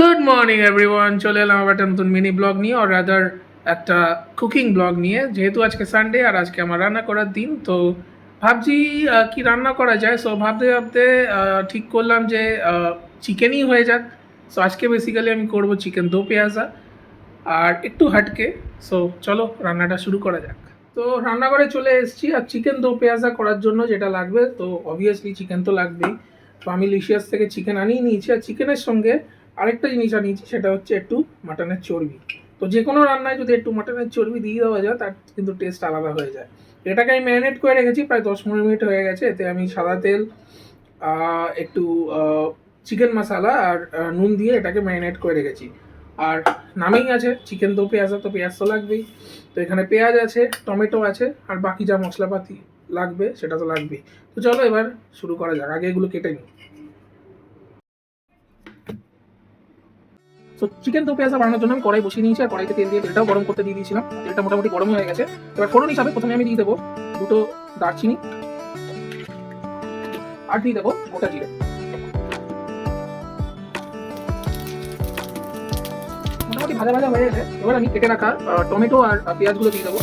Good morning everyone, চলে এলাম আবার একটা নতুন মিনি ব্লগ নিয়ে, আর রাদার একটা কুকিং ব্লগ নিয়ে। যেহেতু আজকে সানডে আর আজকে আমার রান্না করার দিন, তো ভাবছি কি রান্না করা যায়। সো ভাবতে ভাবতে ঠিক করলাম যে চিকেনই হয়ে যাক। সো আজকে বেসিক্যালি আমি করব চিকেন দো পেঁয়াজা, আর একটু হাটকে। সো চলো রান্নাটা শুরু করা যাক। তো রান্নাঘরে চলে এসেছি, আর চিকেন দো পেঁয়াজা করার জন্য যেটা লাগবে, তো অবভিয়াসলি চিকেন তো লাগবেই। তো আমি লিশিয়াস থেকে চিকেন আনিয়ে নিয়েছি, আর চিকেনের সঙ্গে আরেকটা জিনিস আনিয়েছি, সেটা হচ্ছে একটু মাটনের চর্বি। তো যে কোনো রান্নায় যদি একটু মাটনের চর্বি দিয়ে দেওয়া যায়, তার কিন্তু টেস্ট আলাদা হয়ে যায়। এটাকে আমি ম্যারিনেট করে রেখেছি, প্রায় 10-15 মিনিট হয়ে গেছে। এতে আমি সাদা তেল, একটু চিকেন মশলা আর নুন দিয়ে এটাকে ম্যারিনেট করে রেখেছি। আর নামেই আছে চিকেন দো পেঁয়াজা, তো পেঁয়াজ তো লাগবেই। তো এখানে পেঁয়াজ আছে, টমেটো আছে, আর বাকি যা মশলাপাতি লাগবে সেটা তো লাগবেই। তো চলো এবার শুরু করা যাক, আগে এগুলো কেটে নিই। তো চিকেন দো পেঁয়াজা বানানোর জন্য আমি কড়াই বসিয়ে নিয়েছি, আর কড়াইতে তেল দিয়ে তেলটাও গরম করতে দিয়ে দিয়েছিলাম। তেলটা মোটামুটি গরম হয়ে গেছে। এবার ফোড়ন হিসাবে প্রথমে আমি দিয়ে দেবো দুটো দারচিনি, আর দিয়ে দেবো গোটা জিরে। মোটামুটি ভাজা ভাজা হয়ে গেছে। এবার আমি কেটে রাখা টমেটো আর পেঁয়াজগুলো দিয়ে দেবো।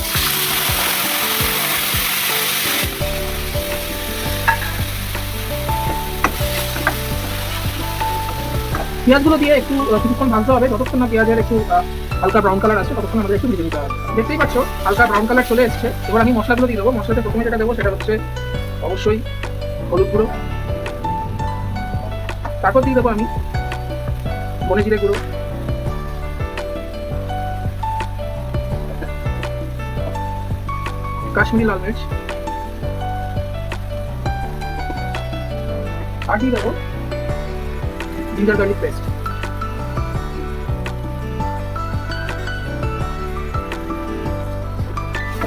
পেঁয়াজগুলো দিয়ে একটু কিছুক্ষণ ভাজতে হবে, যতক্ষণ না পেঁয়াজের একটু হালকা ব্রাউন কালার আসছে, ততক্ষণ আমাদের একটু ভেজে নিতে হবে। দেখতেই পাচ্ছ হালকা ব্রাউন কালার চলে এসছে। এবার আমি মশলাগুলো দিয়ে দেবো। মশলাতে প্রথমে যেটা দেবো সেটা হচ্ছে অবশ্যই হলুদ গুঁড়ো, তারপর দিয়ে দেবো আমি ধনে জিরে গুঁড়ো, কাশ্মীরি লাল মির্চ, আর দিয়ে দেবো জিঞ্জার গার্লিক পেস্ট।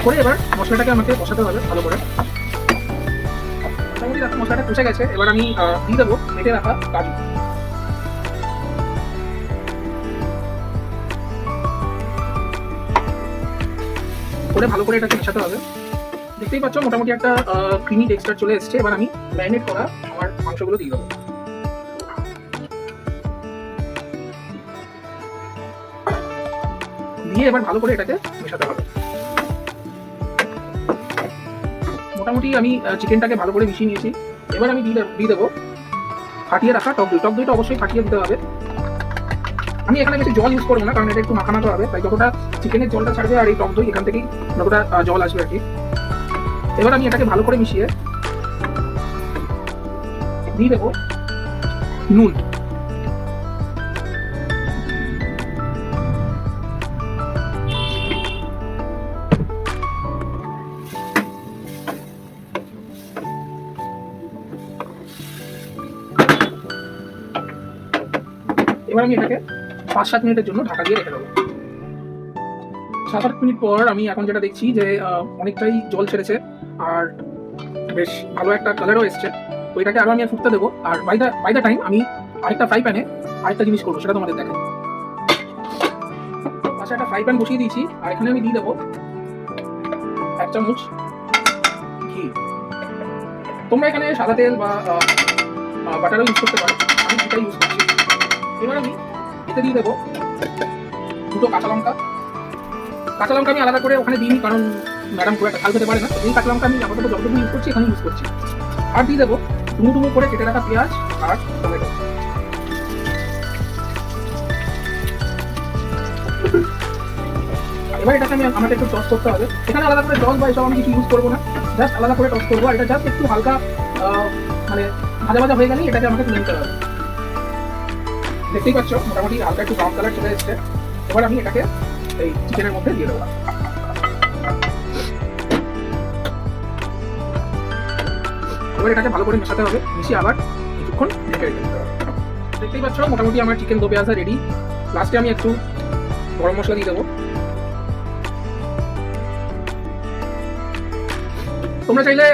করে এবার মশলাটাকে আমাকে কষাতে হবে ভালো করে। মোটামুটি দেখো মশলাটা কষে গেছে। এবার আমি দিয়ে দেবো মেটে রাখা কাজু। করে ভালো করে এটাকে মেশাতে হবে। দেখতেই পাচ্ছ মোটামুটি একটা ক্রিমি টেক্সচার চলে এসছে। এবার আমি ম্যারিনেট করা আমার মাংসগুলো দিয়ে দেবো। দিয়ে এবার ভালো করে এটাকে মেশাতে হবে। মোটামুটি আমি চিকেনটাকে ভালো করে মিশিয়ে নিয়েছি। এবার আমি দিয়ে দেবো ফাটিয়ে রাখা টক দই। টক দইটা অবশ্যই ফাটিয়ে দিতে হবে। আমি এখানে বেশি জল ইউজ করবো না, কারণ এটা একটু মাখা মাখা হবে। তাই যতটা চিকেনের জলটা ছাড়বে আর এই টক দই এখান থেকেই যতটা জল আসবে আর কি। এবার আমি এটাকে ভালো করে মিশিয়ে দিয়ে দেবো নুন। এবার আমি এটাকে 5-7 মিনিটের জন্য ঢাকা দিয়ে রেখে দেবো। 7-8 মিনিট পর আমি এখন যেটা দেখছি যে অনেকটাই জল ছেড়েছে, আর বেশ ভালো একটা কালারও এসছে। তো এটাকে আরো আমি ফুটতে দেবো। আর বাই দ্য টাইম আমি আরেকটা ফ্রাই প্যানে আরেকটা জিনিস করবো, সেটা তোমাদের দেখাই। পাশে একটা ফ্রাই প্যান বসিয়ে দিয়েছি, আর এখানে আমি দিয়ে দেবো 1 চামচ ঘি। তোমরা এখানে সাদা তেল বা বাটারও ইউজ করতে পারো, আমি সেটাই ইউজ করছি। এবার আমি এতে দিয়ে দেবো দুটো কাঁচা লঙ্কা। কাঁচা লঙ্কা আমি আলাদা করে ওখানে দিইনি, কারণ ম্যাডাম খুব একটা খাল খেতে পারে না। এই কাঁচা লঙ্কা আমি আপাতত যতটুকু ইউজ করছি এখানে ইউজ করছি। আর দিয়ে দেবো ডুমো ডুমো করে কেটে রাখা পেঁয়াজ আর টমেটো। এবার এটাকে আমাকে একটু টস করতে হবে। এখানে আলাদা করে জল বা এসব আমি কিছু ইউজ করবো না, জাস্ট আলাদা করে টস করবো। আর এটা জাস্ট একটু হালকা মানে ভাজা ভাজা হয়ে গেলেই এটাকে আমাকে তুলে নিতে হবে। দেখতেই পাচ্ছ মোটামুটি হালকা একটু ব্রাউন কালার চলে এসছে। এবার আমি এটাকে এই চিকেনের মধ্যে দিয়ে দেবো। এবার এটাকে ভালো করে মেশাতে হবে, মিশিয়ে আবার কিছুক্ষণ ঢেকে রেখে দিতে হবে। দেখতেই পাচ্ছ মোটামুটি আমার চিকেন দো পেঁয়াজা রেডি। লাস্টে আমি একটু গরম মশলা দিয়ে দেবো। তোমরা চাইলে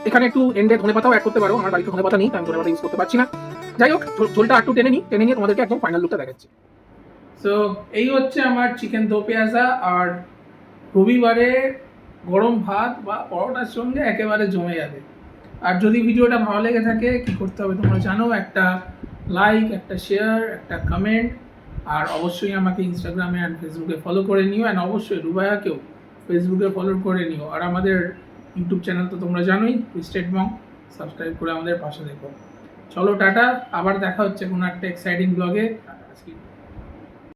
এখানে একটু এন্ডে ধনেপাতাও অ্যাড করতে পারো। আমার বাড়িতে ধনেপাতা নেই, আমি ধনেপাতা ইউজ করতে পারছি না। যাই হোক, ঝোলটা একটু টেনে নিয়ে তোমাদেরকে একদম ফাইনাল লুকটা দেখাচ্ছি। সো এই হচ্ছে আমার চিকেন দো পেঁয়াজা, আর রবিবারে গরম ভাত বা পরোটার সঙ্গে একেবারে জমে যাবে। আর যদি ভিডিওটা ভালো লেগে থাকে, কি করতে হবে তোমরা জানো, একটা লাইক, একটা শেয়ার, একটা কমেন্ট, আর অবশ্যই আমাকে ইনস্টাগ্রামে অ্যান্ড ফেসবুকে ফলো করে নিও, অ্যান্ড অবশ্যই রুবায়াকেও ফেসবুকে ফলো করে নিও। আর আমাদের ইউটিউব চ্যানেল তো তোমরা জানোই, টুইস্টেড মং, সাবস্ক্রাইব করে আমাদের পাশে দেখো। চলো টাটা, আবার দেখা হচ্ছে কোনো একটা এক্সাইটিং ব্লগে।